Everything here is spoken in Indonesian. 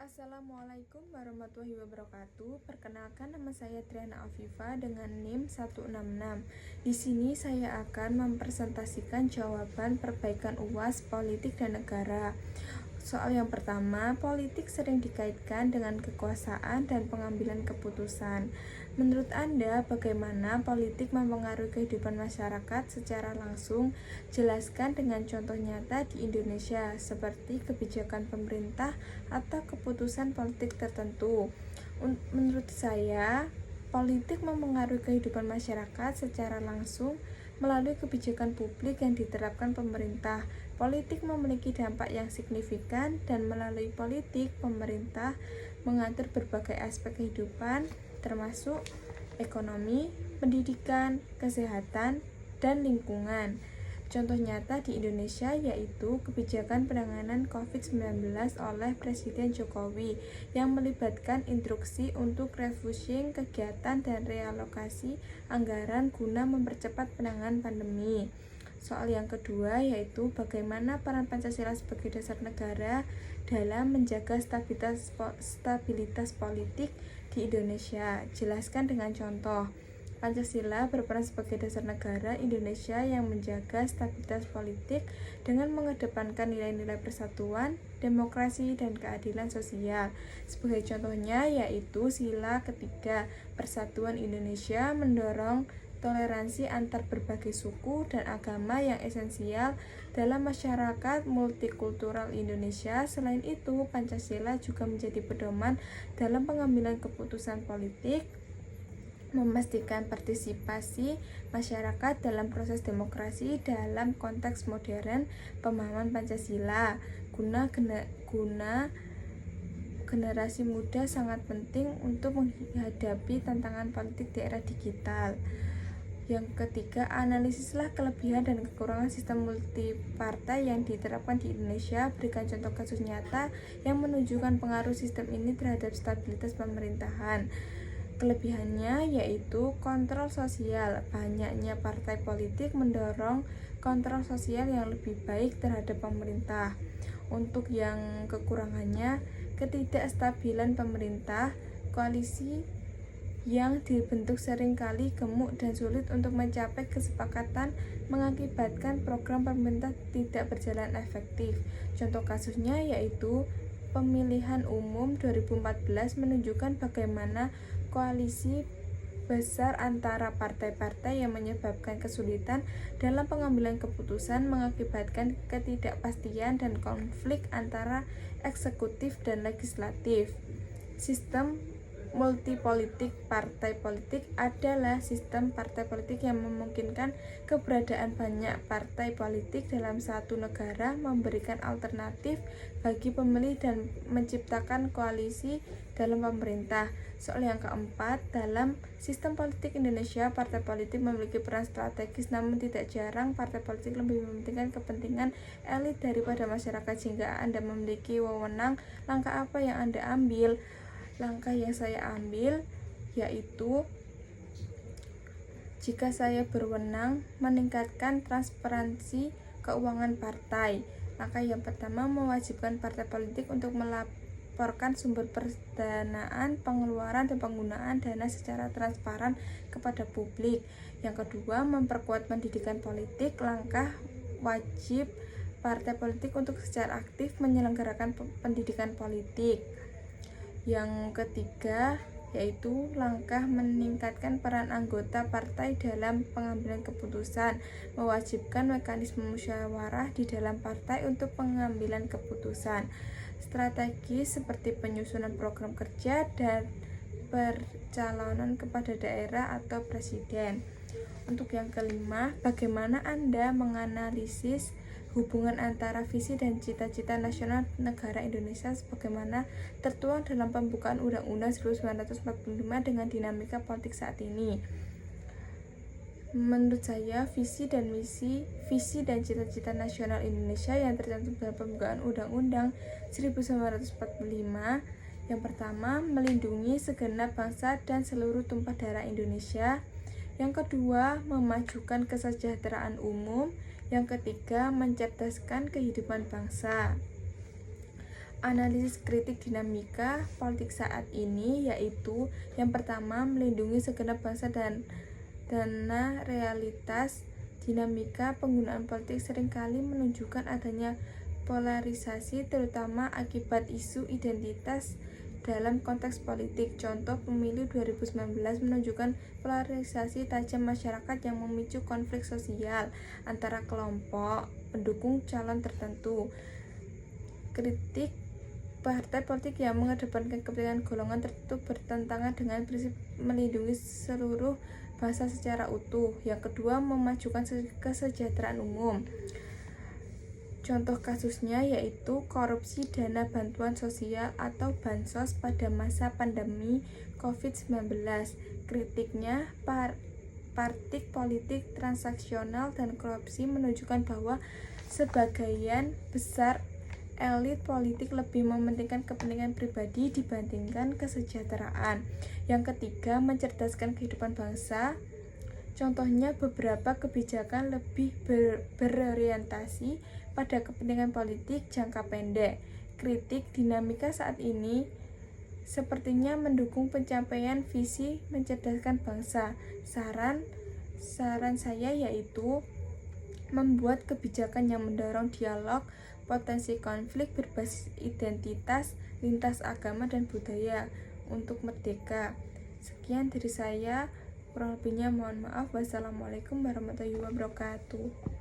Assalamualaikum warahmatullahi wabarakatuh. Perkenalkan, nama saya Triana Afifa dengan NIM 166. Di sini saya akan mempresentasikan jawaban perbaikan UAS Politik dan Negara. Soal yang pertama, politik sering dikaitkan dengan kekuasaan dan pengambilan keputusan. Menurut Anda, bagaimana politik mempengaruhi kehidupan masyarakat secara langsung? Jelaskan dengan contoh nyata di Indonesia, seperti kebijakan pemerintah atau keputusan politik tertentu. Menurut saya, politik mempengaruhi kehidupan masyarakat secara langsung melalui kebijakan publik yang diterapkan pemerintah. Politik memiliki dampak yang signifikan dan melalui politik, pemerintah mengatur berbagai aspek kehidupan termasuk ekonomi, pendidikan, kesehatan, dan lingkungan. Contoh nyata di Indonesia yaitu kebijakan penanganan COVID-19 oleh Presiden Jokowi yang melibatkan instruksi untuk refocusing kegiatan dan realokasi anggaran guna mempercepat penanganan pandemi. Soal yang kedua yaitu bagaimana peran Pancasila sebagai dasar negara dalam menjaga stabilitas politik di Indonesia. Jelaskan dengan contoh. Pancasila berperan sebagai dasar negara Indonesia yang menjaga stabilitas politik dengan mengedepankan nilai-nilai persatuan, demokrasi, dan keadilan sosial. Sebagai contohnya yaitu sila ketiga, Persatuan Indonesia mendorong toleransi antar berbagai suku dan agama yang esensial dalam masyarakat multikultural Indonesia. Selain itu, Pancasila juga menjadi pedoman dalam pengambilan keputusan politik, memastikan partisipasi masyarakat dalam proses demokrasi dalam konteks modern. Pemahaman Pancasila guna generasi muda sangat penting untuk menghadapi tantangan politik di era digital. Yang ketiga, analisislah kelebihan dan kekurangan sistem multipartai yang diterapkan di Indonesia. Berikan contoh kasus nyata yang menunjukkan pengaruh sistem ini terhadap stabilitas pemerintahan. Kelebihannya yaitu kontrol sosial. Banyaknya partai politik mendorong kontrol sosial yang lebih baik terhadap pemerintah. Untuk yang kekurangannya, ketidakstabilan pemerintah, koalisi yang dibentuk seringkali gemuk dan sulit untuk mencapai kesepakatan mengakibatkan program pemerintah tidak berjalan efektif. Contoh kasusnya yaitu pemilihan umum 2014 menunjukkan bagaimana koalisi besar antara partai-partai yang menyebabkan kesulitan dalam pengambilan keputusan, mengakibatkan ketidakpastian dan konflik antara eksekutif dan legislatif. Sistem multipolitik partai politik adalah sistem partai politik yang memungkinkan keberadaan banyak partai politik dalam satu negara, memberikan alternatif bagi pemilih dan menciptakan koalisi dalam pemerintah. Soal yang keempat, dalam sistem politik Indonesia, partai politik memiliki peran strategis, namun tidak jarang partai politik lebih mementingkan kepentingan elit daripada masyarakat. Sehingga Anda memiliki wewenang, langkah apa yang Anda ambil? Langkah yang saya ambil yaitu jika saya berwenang meningkatkan transparansi keuangan partai. Langkah yang pertama, mewajibkan partai politik untuk melaporkan sumber pendanaan, pengeluaran, dan penggunaan dana secara transparan kepada publik. Yang kedua, memperkuat pendidikan politik. Langkah wajib partai politik untuk secara aktif menyelenggarakan pendidikan politik. Yang ketiga yaitu langkah meningkatkan peran anggota partai dalam pengambilan keputusan, mewajibkan mekanisme musyawarah di dalam partai untuk pengambilan keputusan. Strategi seperti penyusunan program kerja dan percalonan kepada daerah atau presiden. Untuk yang kelima, bagaimana Anda menganalisis hubungan antara visi dan cita-cita nasional negara Indonesia sebagaimana tertuang dalam pembukaan Undang-Undang 1945 dengan dinamika politik saat ini? Menurut saya, visi dan cita-cita nasional Indonesia yang tercantum dalam pembukaan Undang-Undang 1945, yang pertama, melindungi segenap bangsa dan seluruh tumpah darah Indonesia. Yang kedua, memajukan kesejahteraan umum. Yang ketiga, mencerdaskan kehidupan bangsa. Analisis kritik dinamika politik saat ini yaitu yang pertama, melindungi segenap bangsa dan dana realitas. Dinamika penggunaan politik seringkali menunjukkan adanya polarisasi terutama akibat isu identitas dalam konteks politik. Contoh pemilu 2019 menunjukkan polarisasi tajam masyarakat yang memicu konflik sosial antara kelompok pendukung calon tertentu. Kritik partai politik yang mengedepankan kepentingan golongan tertentu bertentangan dengan prinsip melindungi seluruh bangsa secara utuh. Yang kedua, memajukan kesejahteraan umum. Contoh kasusnya yaitu korupsi dana bantuan sosial atau bansos pada masa pandemi COVID-19. Kritiknya, praktik politik transaksional dan korupsi menunjukkan bahwa sebagian besar elit politik lebih mementingkan kepentingan pribadi dibandingkan kesejahteraan. Yang ketiga, mencerdaskan kehidupan bangsa. Contohnya, beberapa kebijakan lebih berorientasi pada kepentingan politik jangka pendek. Kritik dinamika saat ini sepertinya mendukung pencapaian visi mencerdaskan bangsa. Saran saya yaitu membuat kebijakan yang mendorong dialog, potensi konflik berbasis identitas, lintas agama dan budaya untuk merdeka. Sekian dari saya, kurang lebihnya mohon maaf. Wassalamualaikum warahmatullahi wabarakatuh.